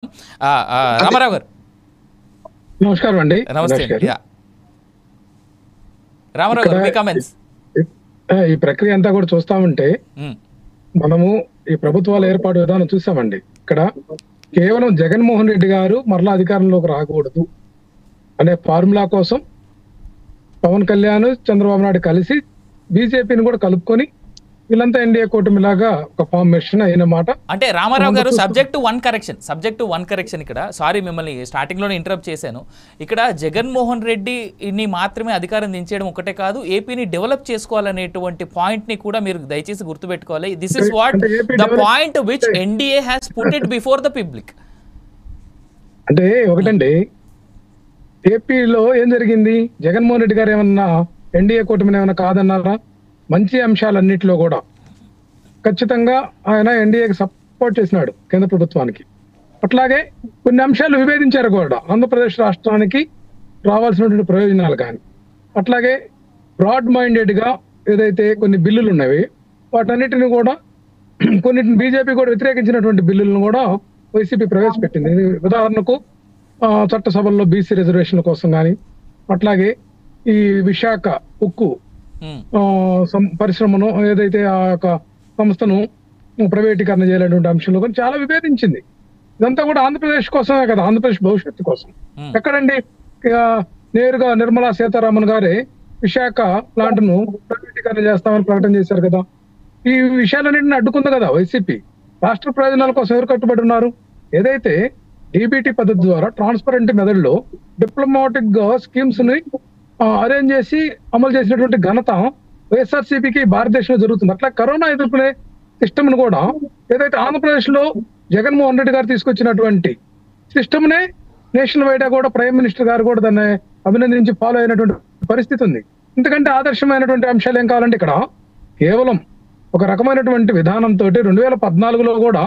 రామారావు గారు నమస్కారం అండి. నమస్తే. రామారావు గారు మీ కామెంట్స్. ఈ ప్రక్రియ అంతా కూడా చూస్తా ఉంటే మనము ఈ ప్రభుత్వాల ఏర్పాటు విధానం చూసామండి. ఇక్కడ కేవలం జగన్మోహన్ రెడ్డి గారు మరలా అధికారంలోకి రాకూడదు అనే ఫార్ములా కోసం పవన్ కళ్యాణ్, చంద్రబాబు నాయుడు కలిసి బీజేపీని కూడా కలుపుకొని వీళ్ళంతా ఎన్డీఏ కూటమిలాగా ఒక ఫార్మేషన్ అయిన మాట. అంటే రామారావు గారు సబ్జెక్ట్ టు వన్ కరెక్షన్ ఇక్కడ సారీ మిమ్మల్ని స్టార్టింగ్ లోనే ఇంటరప్ట్ చేశాను. ఇక్కడ జగన్మోహన్ రెడ్డిని మాత్రమే అధికారం దించేయడం ఒకటే కాదు, ఏపీని డెవలప్ చేసుకోవాలనేటువంటి పాయింట్ ని కూడా మీరు దయచేసి గుర్తుపెట్టుకోవాలి. This is what the point which NDA has put it before the public. అంటే ఒకటండి, ఏపీలో ఏం జరిగింది? జగన్మోహన్ రెడ్డి గారు ఏమన్నా ఎన్డీఏ కూటమిని ఏమన్నా కాదన్నారా? మంచి అంశాలన్నింటిలో కూడా ఖచ్చితంగా ఆయన ఎన్డీఏకి సపోర్ట్ చేసినాడు, కేంద్ర ప్రభుత్వానికి. అట్లాగే కొన్ని అంశాలు విభేదించారు కూడా, ఆంధ్రప్రదేశ్ రాష్ట్రానికి రావాల్సినటువంటి ప్రయోజనాలు కానీ. అట్లాగే బ్రాడ్ మైండెడ్గా ఏదైతే కొన్ని బిల్లులు ఉన్నవి వాటన్నిటిని కూడా కొన్నిటిని బీజేపీ కూడా వ్యతిరేకించినటువంటి బిల్లులను కూడా వైసీపీ ప్రవేశపెట్టింది. ఉదాహరణకు చట్టసభల్లో బీసీ రిజర్వేషన్ల కోసం కానీ, అట్లాగే ఈ విశాఖ ఉక్కు పరిశ్రమను ఏదైతే ఆ యొక్క సంస్థను ప్రైవేటీకరణ చేయాలనేటువంటి అంశంలో కానీ చాలా విభేదించింది. ఇదంతా కూడా ఆంధ్రప్రదేశ్ కోసమే కదా, ఆంధ్రప్రదేశ్ భవిష్యత్తు కోసం. ఎక్కడండి నేరుగా నిర్మలా సీతారామన్ గారే విశాఖ ప్లాంట్ ను ప్రైవేటీకరణ చేస్తామని ప్రకటన చేశారు కదా. ఈ విషయాలన్నింటినీ అడ్డుకుంది కదా వైసీపీ. రాష్ట్ర ప్రయోజనాల కోసం ఎవరు కట్టుబడి ఉన్నారు? ఏదైతే డీబీటీ పద్ధతి ద్వారా ట్రాన్స్పరెంట్ మెథడ్లో డిప్లొమాటిక్ గా స్కీమ్స్ ని అరేంజ్ చేసి అమలు చేసినటువంటి ఘనత వైఎస్ఆర్సీపీకి భారతదేశంలో జరుగుతుంది. అట్లా కరోనా ఎదుర్కొనే సిస్టమ్ ను కూడా ఏదైతే ఆంధ్రప్రదేశ్ లో జగన్మోహన్ రెడ్డి గారు తీసుకొచ్చినటువంటి సిస్టమ్ నే నేషనల్ వైడ్ కూడా ప్రైమ్ మినిస్టర్ గారు కూడా దాన్ని అభినందించి ఫాలో అయినటువంటి పరిస్థితి ఉంది. ఎందుకంటే ఆదర్శమైనటువంటి అంశాలు ఏం కావాలంటే ఇక్కడ కేవలం ఒక రకమైనటువంటి విధానంతో 2014లో కూడా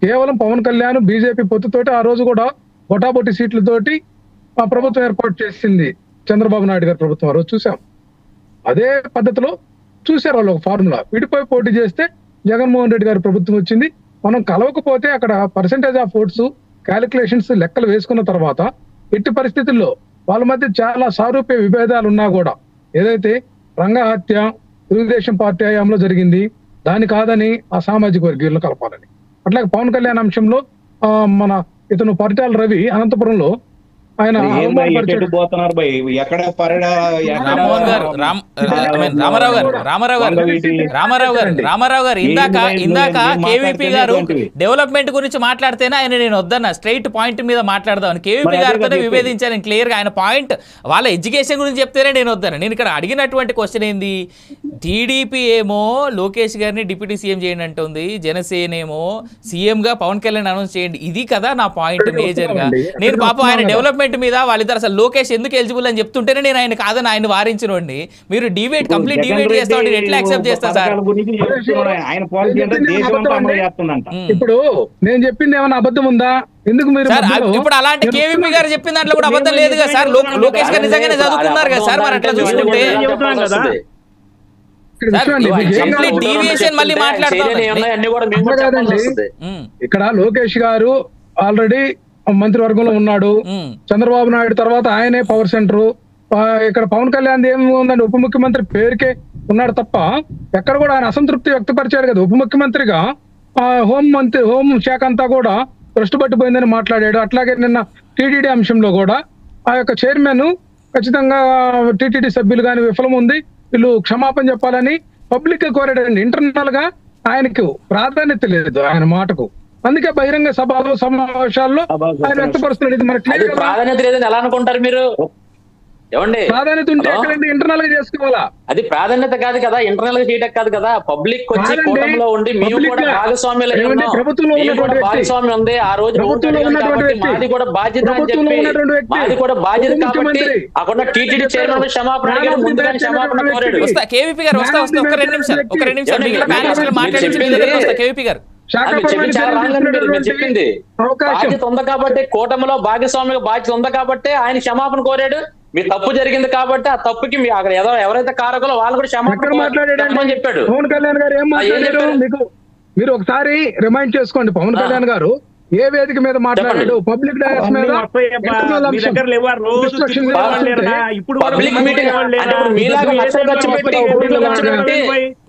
కేవలం పవన్ కళ్యాణ్ బీజేపీ పొత్తుతోటి ఆ రోజు కూడా బొటాబొటి సీట్లతోటి ఆ ప్రభుత్వం ఏర్పాటు చేసింది చంద్రబాబు నాయుడు గారి ప్రభుత్వం. ఆ రోజు చూసాం. అదే పద్ధతిలో చూశారు వాళ్ళు ఒక ఫార్ములా. విడిపోయి పోటీ చేస్తే జగన్మోహన్ రెడ్డి గారి ప్రభుత్వం వచ్చింది. మనం కలవకపోతే అక్కడ పర్సెంటేజ్ ఆఫ్ ఓట్స్ క్యాలిక్యులేషన్స్ లెక్కలు వేసుకున్న తర్వాత ఎట్టి పరిస్థితుల్లో వాళ్ళ మధ్య చాలా సారూప్య విభేదాలు ఉన్నా కూడా ఏదైతే రంగ హత్య తెలుగుదేశం పార్టీ హయాంలో జరిగింది దాని కాదని ఆ సామాజిక వర్గీయులను కలపాలని. అట్లాగే పవన్ కళ్యాణ్ అంశంలో మన ఇతను పరిటాల రవి అనంతపురంలో ఆయన రామారావు గారు ఇందాక కేవీపీ గారు డెవలప్మెంట్ గురించి మాట్లాడితేనే ఆయన నేను వద్దన్న స్ట్రైట్ పాయింట్ మీద మాట్లాడదామని కేవీపీ గారితోనే విభేదించాను క్లియర్ గా. ఆయన పాయింట్ వాళ్ళ ఎడ్యుకేషన్ గురించి చెప్తేనే నేను వద్దను. నేను ఇక్కడ అడిగినటువంటి క్వశ్చన్ ఏంది, టీడీపీ ఏమో లోకేష్ గారిని డిప్యూటీ సీఎం చేయండి అంటుంది, జనసేన ఏమో సీఎం గా పవన్ కళ్యాణ్ అనౌన్స్ చేయండి. ఇది కదా నా పాయింట్ మేజర్ గా. నేను పాపం ఆయన డెవలప్మెంట్ మీద వాళ్ళిద్దరు అసలు లోకేష్ ఎందుకు ఎలిజిబుల్ అని చెప్తుంటేనే నేను ఆయన కాదని ఆయన వారించండి. మీరు డిబేట్ కంప్లీట్ డిబేట్ చేస్తా ఉంటే ఎట్లా యాక్సెప్ట్ చేస్తా సార్? ఇప్పుడు నేను చెప్పింది ఏమైనా అబద్ధం ఉందా? ఎందుకు మీరు ఇప్పుడు అలాంటి కేవీపీ గారు చెప్పిన దాంట్లో కూడా అబద్ధం లేదు కదా సార్. లోకేష్ గారు నిజంగానే చదువుకున్నారు కదా సార్. మరి అట్లా చూసుకుంటే మళ్ళీ ఇక్కడ లోకేష్ గారు ఆల్రెడీ మంత్రివర్గంలో ఉన్నాడు. చంద్రబాబు నాయుడు తర్వాత ఆయనే పవర్ సెంటర్. ఇక్కడ పవన్ కళ్యాణ్ ఏముందండి, ఉప ముఖ్యమంత్రి పేరుకే ఉన్నాడు తప్ప ఎక్కడ కూడా ఆయన అసంతృప్తి వ్యక్తపరిచారు కదా. ఉప ముఖ్యమంత్రిగా హోం శాఖ అంతా కూడా భ్రష్టు పట్టిపోయిందని మాట్లాడాడు. అట్లాగే నిన్న టీటీడీ అంశంలో కూడా ఆ యొక్క చైర్మన్ ఖచ్చితంగా టీటీడీ సభ్యులు కానీ విఫలం ఉంది, వీళ్ళు క్షమాపణ చెప్పాలని పబ్లిక్ కోరాడండి. ఇంటర్నల్ గా ఆయనకు ప్రాధాన్యత లేదు ఆయన మాటకు. అందుకే బహిరంగ సభలో సమావేశాల్లో ఆయన వ్యక్తపరుస్తున్నాడు. ఇది మనకి ప్రాధాన్యత లేదని ఎలా అనుకుంటారు మీరు? ఏమండి, ప్రాధాన్యత ఉంటే ఎక్కడండి ఇంటర్నల్ గా చేసుకోవాలా? అది ప్రాధాన్యత కాదు కదా, ఇంటర్నల్ గా చేయడం కాదు కదా. పబ్లిక్ వచ్చి కూటమిలో ఉండి మేము కూడా భాగస్వామ్యం ఉంది. ఆ రోజు మాది కూడా బాధ్యత అని చెప్పి మాది కూడా బాధ్యత కాబట్టి అక్కడ టీటీడీ చైర్మన్ క్షమాపణ అడిగాడు, ముందుగా క్షమాపణ కోరాడు. కేవీపీ గారు వస్తా ఒక రెండు నిమిషాలు కేవీపీ గారు చెప్పింది బాధ్యత ఉంది కాబట్టి, కూటమిలో భాగస్వామ్య బాధ్యత ఉంది కాబట్టి ఆయన క్షమాపణ కోరాడు. మీ తప్పు జరిగింది కాబట్టి ఆ తప్పుకి మీ అక్కడ ఎవరైతే కారకులో వాళ్ళు కూడా క్షమాపణ చెప్పాడు. పవన్ కళ్యాణ్ గారు ఏం మాట్లాడారు మీకు మీరు ఒకసారి రిమైండ్ చేసుకోండి. పవన్ కళ్యాణ్ గారు ఏ వేదిక మీద మాట్లాడాడు? పబ్లిక్ డయాస్ మీద మీ దగ్గర లేవా? రోజు ఇప్పుడు పబ్లిక్ మీటింగ్ అంటే ఇప్పుడు మీలాగా లక్షలు ఖర్చు పెట్టి కోట్లు ఖర్చు పెట్టి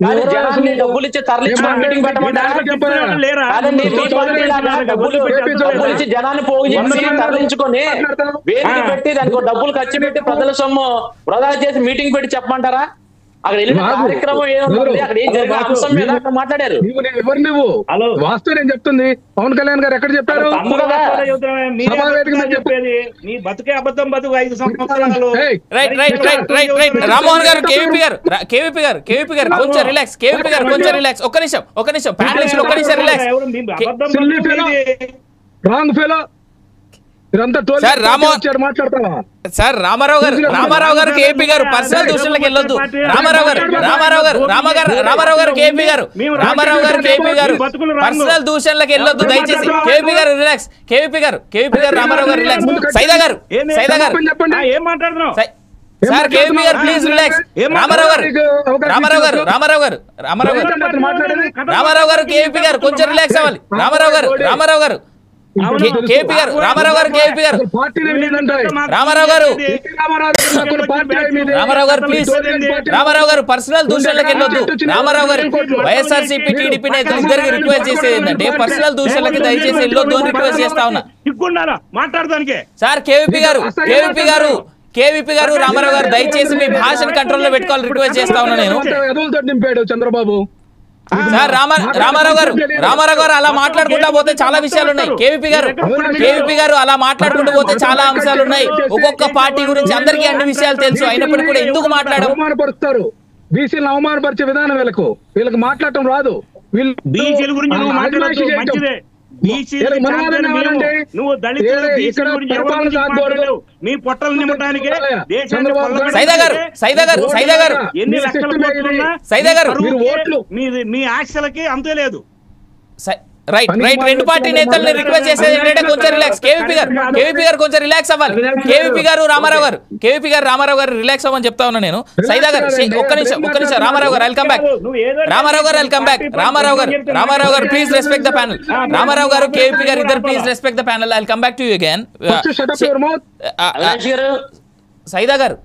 కానీ జనాన్ని డబ్బులు ఇచ్చి తరలించుకొని మీటింగ్ పెట్టమంటారా? కాదండి, మీ పార్టీ లాగా డబ్బులు ఇచ్చి జనాన్ని పోగు చేసి తరలించుకొని వేదిక పెట్టి దానికి డబ్బులు ఖర్చు పెట్టి ప్రజల సొమ్ము వృధా చేసి మీటింగ్ పెట్టి చెప్పమంటారా? అక్కడ వెళ్ళిన కార్యక్రమం ఏముంది, అక్కడ ఏం జరిగిన అంశం మీద అక్కడ మాట్లాడారు. ఎవరు నువ్వు? వాస్తవం నేను చెప్తుంది. పవన్ కళ్యాణ్ గారు ఎక్కడ చెప్పారు? చెప్పేది నీ బతుకే అబద్ధం బతుకు 5 సంవత్సరాలు. రామ్మోహన్ గారు, కేవీపీ గారు కొంచెం రిలాక్స్. కేవీపీ గారు కొంచెం రిలాక్స్. ఒక్క నిమిషం ప్యానలిస్ట్ ఒక్క నిమిషం relax. Wrong fellow sir Ramarao గారు కేపీ గారు పర్సనల్ దూషణలకు వెళ్ళొద్దు. రామారావు గారు కేపీ గారు పర్సనల్ దూషణలకు వెళ్ళొద్దు దయచేసి. కేపీ గారు రిలాక్స్. కేవీపీ గారు రామారావు గారు రిలాక్స్. సైదా గారు ఏం మాట్లాడుతున్నావు సార్? కేవీపీ గారు ప్లీజ్ రిలాక్స్. రామారావు గారు కేవీపీ గారు కొంచెం రిలాక్స్ అవ్వాలి. రామారావు గారు కేపీ గారు ప్లీజ్. రామారావు గారు పర్సనల్ దూషణలకు వెళ్ళొద్దు. రామారావు గారు వైఎస్ఆర్సీపీ టీడీపీ నేతలు ఇద్దరికి రిక్వెస్ట్ చేసేది ఏంటంటే పర్సనల్ దూషణలకి దయచేసి వెళ్ళొద్దు అని రిక్వెస్ట్ చేస్తా ఉన్నా. సార్ కేవీపీ గారు రామారావు గారు దయచేసి మీ భాషను కంట్రోల్లో పెట్టుకోవాలి రిక్వెస్ట్ చేస్తా ఉన్నా నేను. చంద్రబాబు సార్ రామారావు గారు అలా మాట్లాడుకుంటా పోతే చాలా విషయాలు ఉన్నాయి. కేవీపీ గారు అలా మాట్లాడుకుంటూ పోతే చాలా అంశాలు ఉన్నాయి. ఒక్కొక్క పార్టీ గురించి అందరికీ అన్ని విషయాలు తెలుసు. అయినప్పటికీ కూడా ఎందుకు అవమానపరుస్తారు? బీసీలను అవమానపరిచే విధానం వీళ్ళకి మాట్లాడటం రాదు. బీసీల గురించి నువ్వు దళితులు మీ పొట్టలు నింపడానికి మీ ఆశలకి అంతే లేదు. రైట్ రెండు పార్టీ నేతల్ని రిక్వెస్ట్ చేసేది ఏంటంటే కొంచెం రిలాక్స్. కేవీపీ గారు కొంచెం రిలాక్స్ అవ్వాలి. కేవీపీ గారు రామారావు గారు రిలాక్స్ అవ్వని చెప్తా ఉన్నా నేను. సైదా గారు ఒక్క నిమిషం. రామారావు గారు welcome back. Ramarao garu please respect the panel. Ramarao garu KVP garu ఇద్దరు please respect the panel. I will come back to you again. Saida గారు